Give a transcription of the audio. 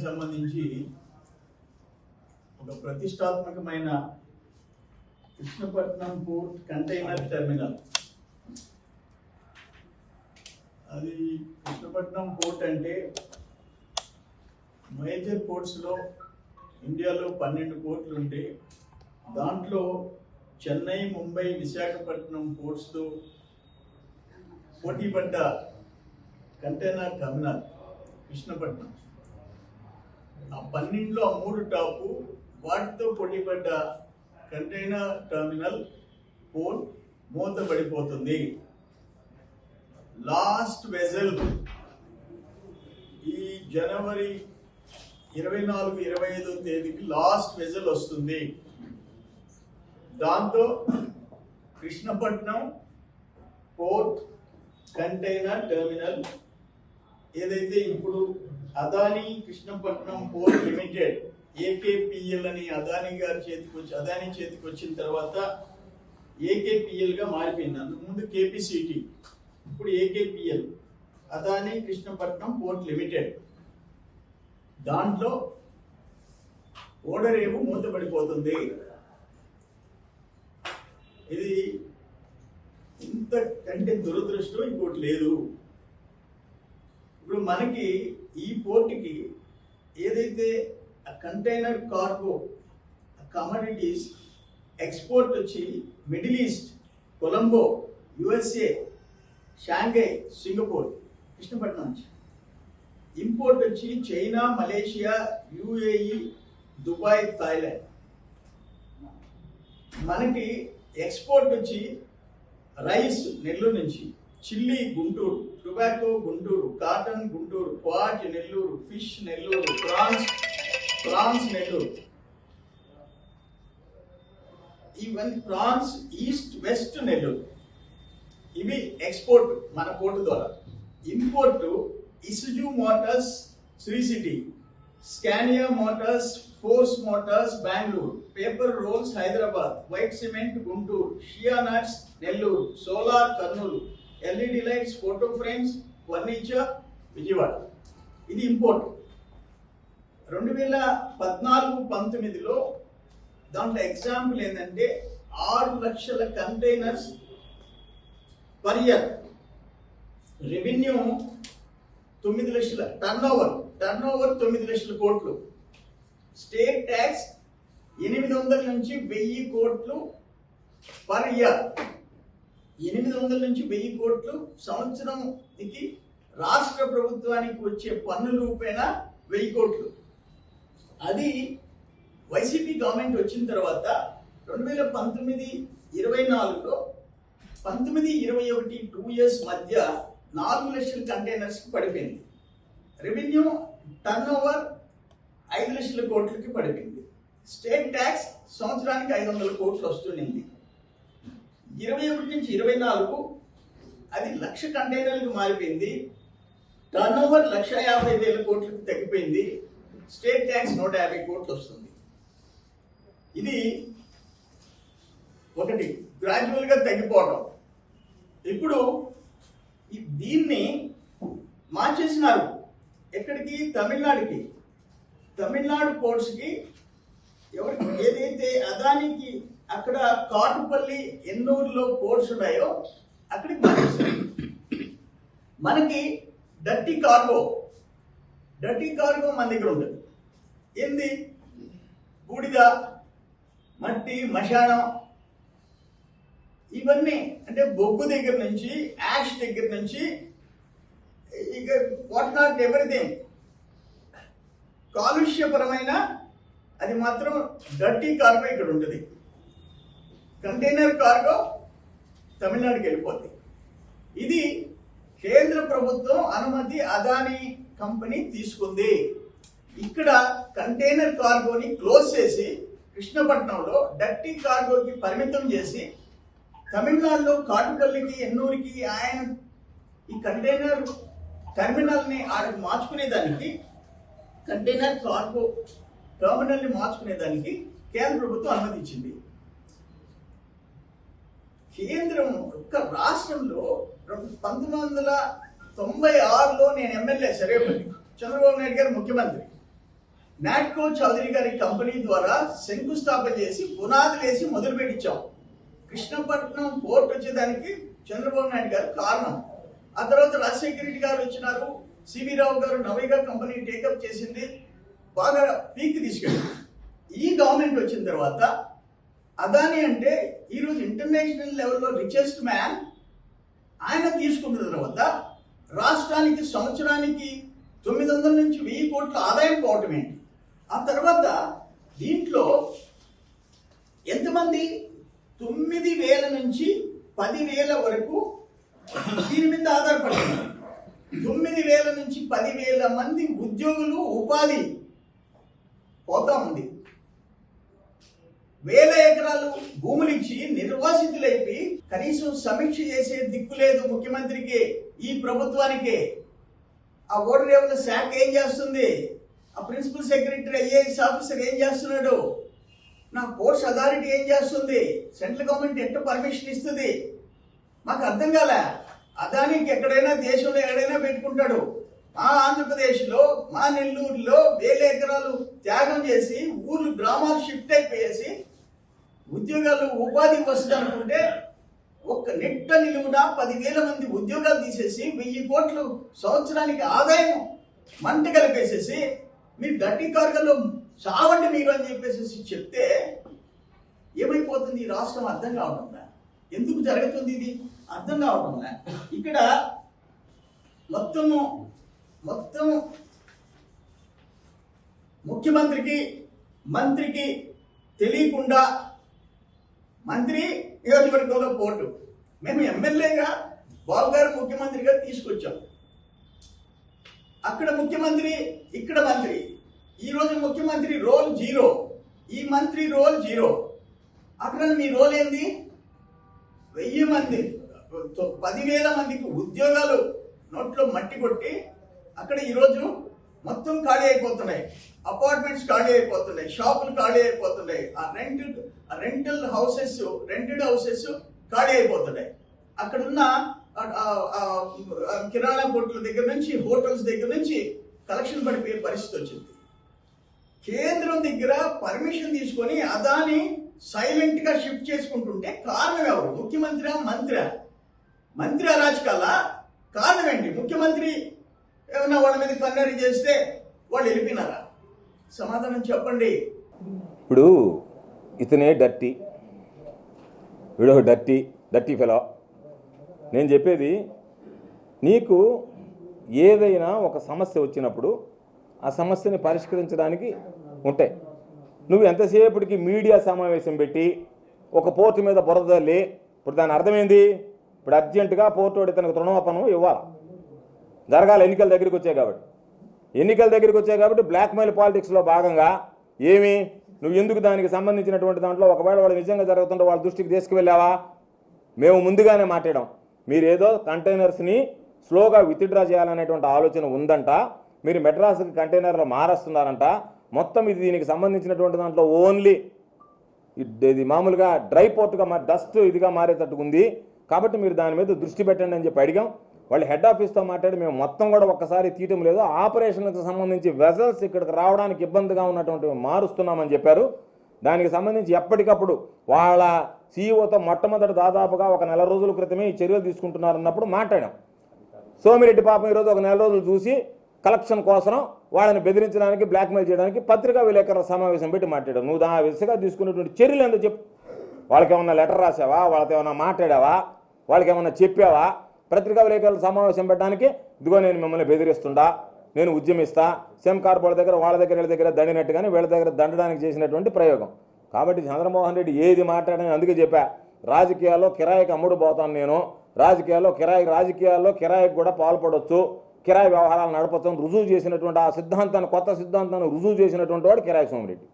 సంబంధించి ఒక ప్రతిష్టాత్మకమైన కృష్ణపట్నం పోర్ట్ కంటైనర్ టెర్మినల్. అది కృష్ణపట్నం పోర్ట్ అంటే మేజర్ పోర్ట్స్లో ఇండియాలో 12 పోర్ట్లు ఉంటాయి. దాంట్లో చెన్నై, ముంబై, విశాఖపట్నం పోర్ట్స్తో పోటీపడ్డ కంటైనర్ టెర్మినల్ కృష్ణపట్నం. ఆ 12లో 3 టాపు, వాటితో పోటీపడ్డ కంటైనర్ టెర్మినల్ పోర్ట్ మూతపడిపోతుంది. లాస్ట్ వెజల్ ఈ జనవరి 24-25 తేదీకి లాస్ట్ వెజల్ వస్తుంది. దాంతో కృష్ణపట్నం పోర్ట్ కంటైనర్ టెర్మినల్ ఏదైతే ఇప్పుడు అదానీ కృష్ణపట్నం పోర్ట్ లిమిటెడ్ ఏకేపీఎల్ అని అదానీ చేతికి వచ్చిన తర్వాత ఏకేపీఎల్ గా మారిపోయింది. అంతకుముందు కేపీసీటీ, ఇప్పుడు ఏకేపీఎల్, అదానీ కృష్ణపట్నం పోర్ట్ లిమిటెడ్. దాంట్లో ఓడరేవు మూతపడిపోతుంది. ఇది ఇంతకంటే దురదృష్టం ఇంకోటి లేదు. ఇప్పుడు మనకి ఈ పోర్టుకి ఏదైతే కంటైనర్ కార్గో కమోడిటీస్ ఎక్స్పోర్ట్ వచ్చి Middle East, Colombo, USA, Shanghai, Singapore, Krishnapatnam నుంచి. ఇంపోర్ట్ వచ్చి China, Malaysia, UAE, Dubai, Thailand. మనకి ఎక్స్పోర్ట్ వచ్చి రైస్ నెల్లూరు నుంచి, chilli Guntur, tobacco Guntur, cotton Guntur, quartz Nellore, fish Nellore, prawns Nellore. Even prawns east west Nellore. ఇవి ఎక్స్పోర్ట్ మన పోర్టు ద్వారా. Import Isuzu motors Sri City, Scania motors, Force motors Bengaluru, paper rolls Hyderabad, white cement Guntur, shea nuts Nellore, solar Kurnool, LED lights, photo frames, furniture Vijayawada. ఇది import. 2014-19లో దాంట్లో example ఏంటంటే 6 లక్షల containers per year, revenue 9 లక్షల, turn over 9 లక్షల కోట్లు, స్టేట్ ట్యాక్స్ 800 నుంచి 1000 కోట్లు పర్ ఇయర్. 800 నుంచి 1000 కోట్లు సంవత్సరానికి రాష్ట్ర ప్రభుత్వానికి వచ్చే పన్నుల రూపేణ 1000 కోట్లు. అది వైసీపీ గవర్నమెంట్ వచ్చిన తర్వాత 2019-24లో 19-21 2 years మధ్య 4 లక్షల కంటైనర్స్కి పడిపోయింది. రెవెన్యూ టర్న్ ఓవర్ 5 లక్షల కోట్లకి పడిపోయింది. స్టేట్ ట్యాక్స్ సంవత్సరానికి 500 కోట్లు వస్తుంది. 21 నుంచి 24 అది 1,00,000 కంటైనర్లకు మారిపోయింది. టర్న్ ఓవర్ 1,50,000 కోట్లకు తగ్గిపోయింది. స్టేట్ ట్యాక్స్ 150 కోట్లు వస్తుంది. ఇది ఒకటి గ్రాడ్యువల్గా తగ్గిపోవడం. ఇప్పుడు దీన్ని మార్చేసినారు. ఎక్కడికి? తమిళనాడుకి. తమిళనాడు పోర్ట్స్కి ఎవరికి ఏదైతే అదానికి అక్కడ కాటుపల్లి, ఎన్నూరులో పోర్ట్స్ ఉన్నాయో అక్కడికి మార్చేస్తారు. మనకి డర్టీ కార్గో మన దగ్గర ఉంటుంది. ఏంది? బూడిద, మట్టి, మశానం, ఇవన్నీ అంటే బొగ్గు దగ్గర నుంచి, యాష్ దగ్గర నుంచి, ఇక వాట్ నాట్ ఎవ్రీథింగ్ కాలుష్యపరమైన అది మాత్రం డర్టీ కార్గో ఇక్కడ ఉంటుంది. కంటైనర్ కార్గో తమిళనాడుకి వెళ్ళిపోతుంది. ఇది కేంద్ర ప్రభుత్వం అనుమతి అదానీ కంపెనీ తీసుకుంది. ఇక్కడ కంటైనర్ కార్గోని క్లోజ్ చేసి కృష్ణపట్నంలో డర్టీ కార్గోకి పరిమితం చేసి తమిళనాడులో కాటుపల్లికి, ఎన్నూరుకి ఆయన ఈ కంటైనర్ టెర్మినల్ని ఆడకు మార్చుకునేదానికి, కంటైనర్ కార్గో టెర్మినల్ని మార్చుకునేదానికి కేంద్ర ప్రభుత్వం అనుమతించింది. కేంద్రం ఒక్క రాష్ట్రంలో 1996లో నేను ఎమ్మెల్యే, సరేపల్లి, చంద్రబాబు నాయుడు గారు ముఖ్యమంత్రి. నాట్కో చౌదరి గారి కంపెనీ ద్వారా శంకుస్థాపన చేసి పునాదులు వేసి మొదలు పెట్టించాం. కృష్ణపట్నం పోర్ట్ వచ్చేదానికి చంద్రబాబు నాయుడు గారు కారణం. ఆ తర్వాత రాజశేఖర రెడ్డి గారు వచ్చినారు, సివి రావు గారు నవైగా కంపెనీ టేకప్ చేసింది, బాగా పీక్ తీసుకెళ్ళింది. ఈ గవర్నమెంట్ వచ్చిన తర్వాత అదాని అంటే ఈరోజు ఇంటర్నేషనల్ లెవెల్లో రిచెస్ట్ మ్యాన్, ఆయన తీసుకున్న తర్వాత రాష్ట్రానికి సంవత్సరానికి 900 నుంచి 1000 కోట్ల ఆదాయం పోవటం ఏంటి? ఆ తర్వాత దీంట్లో ఎంతమంది 9,000 నుంచి 10,000 వరకు దీని మీద ఆధారపడుతున్నారు. 9,000 నుంచి 10,000 మంది ఉద్యోగులు ఉపాధి పోతా ఉంది. 1000 ఎకరాలు భూములు ఇచ్చి నిర్వాసితులైపోయి కనీసం సమీక్ష చేసే దిక్కు లేదు ముఖ్యమంత్రికి, ఈ ప్రభుత్వానికి. ఆ ఓటర్ రేవుల శాఖ ఏం చేస్తుంది? ఆ ప్రిన్సిపల్ సెక్రటరీ ఐఏఎస్ ఆఫీసర్ ఏం చేస్తున్నాడు? నా పోర్ట్స్ అథారిటీ ఏం చేస్తుంది? సెంట్రల్ గవర్నమెంట్ ఎట్లా పర్మిషన్ ఇస్తుంది? మాకు అర్థం కాలే. అదానికి ఎక్కడైనా దేశంలో ఎక్కడైనా పెట్టుకుంటాడు. మా ఆంధ్రప్రదేశ్లో, మా నెల్లూరులో 1000 ఎకరాలు త్యాగం చేసి ఊర్లు గ్రామాలు షిఫ్ట్ అయిపోయేసి ఉద్యోగాలు ఉపాధి వస్తుంది అనుకుంటే ఒక్క నిట్ట నిలువున 10,000 మంది ఉద్యోగాలు తీసేసి 1000 కోట్లు సంవత్సరానికి ఆదాయం మంట కలిపేసేసి మీరు గట్టి కార్గల్లో చావండి మీరు అని చెప్పేసి చెప్తే ఏమైపోతుంది? ఈ రాష్ట్రం అర్థం కావడంలా. ఎందుకు జరుగుతుంది ఇది అర్థం కావడంలా. ఇక్కడ మొత్తం ముఖ్యమంత్రికి మంత్రికి తెలియకుండా మంత్రి నియోజకవర్గంలో పోటు, మేము ఎమ్మెల్యేగా బాబు గారు ముఖ్యమంత్రిగా తీసుకొచ్చాం. అక్కడ ముఖ్యమంత్రి, ఇక్కడ మంత్రి. ఈరోజు ముఖ్యమంత్రి రోల్ 0, ఈ మంత్రి రోల్ 0. అక్కడ మీ రోల్ ఏంది? 1000 మంది 10,000 మందికి ఉద్యోగాలు నోట్లో మట్టి కొట్టి అక్కడ ఈరోజు మొత్తం ఖాళీ అయిపోతున్నాయి. అపార్ట్మెంట్స్ ఖాళీ అయిపోతున్నాయి, షాపులు ఖాళీ అయిపోతున్నాయి, రెంటెడ్ హౌసెస్ ఖాళీ అయిపోతున్నాయి. అక్కడున్న కిరాణా కొట్ల దగ్గర నుంచి, హోటల్స్ దగ్గర నుంచి కలెక్షన్ పడిపోయే పరిస్థితి వచ్చింది. కేంద్రం దగ్గర పర్మిషన్ తీసుకొని అదాని సైలెంట్ గా షిఫ్ట్ చేసుకుంటుంటే కారణం ఎవరు? ముఖ్యమంత్రి మంత్రి అరాచకాల కారణం ఏంటి? ముఖ్యమంత్రి ఏమన్నా వాళ్ళ మీద కన్నెరి చేస్తే వాళ్ళు వెళ్ళిపోయినారా? సమాధానం చెప్పండి. ఇప్పుడు ఇతనే డర్టీ, వీడో డర్టీ ఫెలో. నేను చెప్పేది, నీకు ఏదైనా ఒక సమస్య వచ్చినప్పుడు ఆ సమస్యని పరిష్కరించడానికి ఉంటాయి. నువ్వు ఎంతసేపటికి మీడియా సమావేశం పెట్టి ఒక పోర్టు మీద బురదల్లి, ఇప్పుడు దాని అర్థమైంది, ఇప్పుడు అర్జెంటుగా పోర్టు వాడి తనకు రుణమాపనం ఇవ్వాలి, జరగాలి. ఎన్నికల దగ్గరికి వచ్చాయి కాబట్టి బ్లాక్మెయిల్ పాలిటిక్స్లో భాగంగా నువ్వు ఎందుకు దానికి సంబంధించినటువంటి దాంట్లో ఒకవేళ వాళ్ళు నిజంగా జరుగుతుంటే వాళ్ళ దృష్టికి తీసుకువెళ్ళావా? మేము ముందుగానే మాట్లాడాం. మీరు ఏదో కంటైనర్స్ని స్లోగా విత్డ్రా చేయాలనేటువంటి ఆలోచన ఉందంట, మీరు మెడ్రాస్కి కంటైనర్లు మారేస్తున్నారంట, మొత్తం ఇది దీనికి సంబంధించినటువంటి దాంట్లో ఓన్లీ ఇది మామూలుగా డ్రై పోర్ట్గా డస్ట్ ఇదిగా మారేటట్టు ఉంది, కాబట్టి మీరు దాని మీద దృష్టి పెట్టండి అని చెప్పి అడిగాం. వాళ్ళు హెడ్ ఆఫీస్తో మాట్లాడి మేము మొత్తం కూడా ఒక్కసారి తీయటం లేదు, ఆపరేషన్కి సంబంధించి వెజల్స్ ఇక్కడికి రావడానికి ఇబ్బందిగా ఉన్నటువంటి మారుస్తున్నామని చెప్పారు. దానికి సంబంధించి ఎప్పటికప్పుడు వాళ్ళ సీఈఓతో మొట్టమొదటి దాదాపుగా 1 నెల రోజుల క్రితమే ఈ చర్యలు తీసుకుంటున్నారన్నప్పుడు మాట్లాడాం. సోమిరెడ్డి పాపం ఈరోజు 1 నెల రోజులు చూసి కలెక్షన్ కోసం వాళ్ళని బెదిరించడానికి, బ్లాక్మెయిల్ చేయడానికి పత్రికా విలేకరుల సమావేశం పెట్టి మాట్లాడావు. నువ్వు దాని దిశగా తీసుకున్నటువంటి చర్యలు ఎందుకు చెప్పు? వాళ్ళకి ఏమన్నా లెటర్ రాసావా? వాళ్ళతో ఏమన్నా మాట్లాడావా? వాళ్ళకి ఏమన్నా చెప్పావా? పత్రికా విలేకరుల సమావేశం పెట్టడానికి ఇదిగో నేను మిమ్మల్ని బెదిరిస్తుండా, నేను ఉద్యమిస్తా, సెమ్ కార్పొరేట్ దగ్గర వాళ్ళ దగ్గర దండినట్టుగానే వీళ్ళ దగ్గర దండడానికి చేసినటువంటి ప్రయోగం. కాబట్టి చంద్రమోహన్ రెడ్డి ఏది మాట్లాడని అందుకే చెప్పా, రాజకీయాల్లో కిరాయికి అమ్ముడు పోతాను నేను, రాజకీయాల్లో కిరాయికి కూడా పాల్పడవచ్చు, కిరాయి వ్యవహారాలు నడపచ్చు రుజువు చేసినటువంటి ఆ సిద్ధాంతాన్ని, కొత్త సిద్ధాంతాన్ని రుజువు చేసినటువంటి వాడు కిరాయి సోమిరెడ్డి.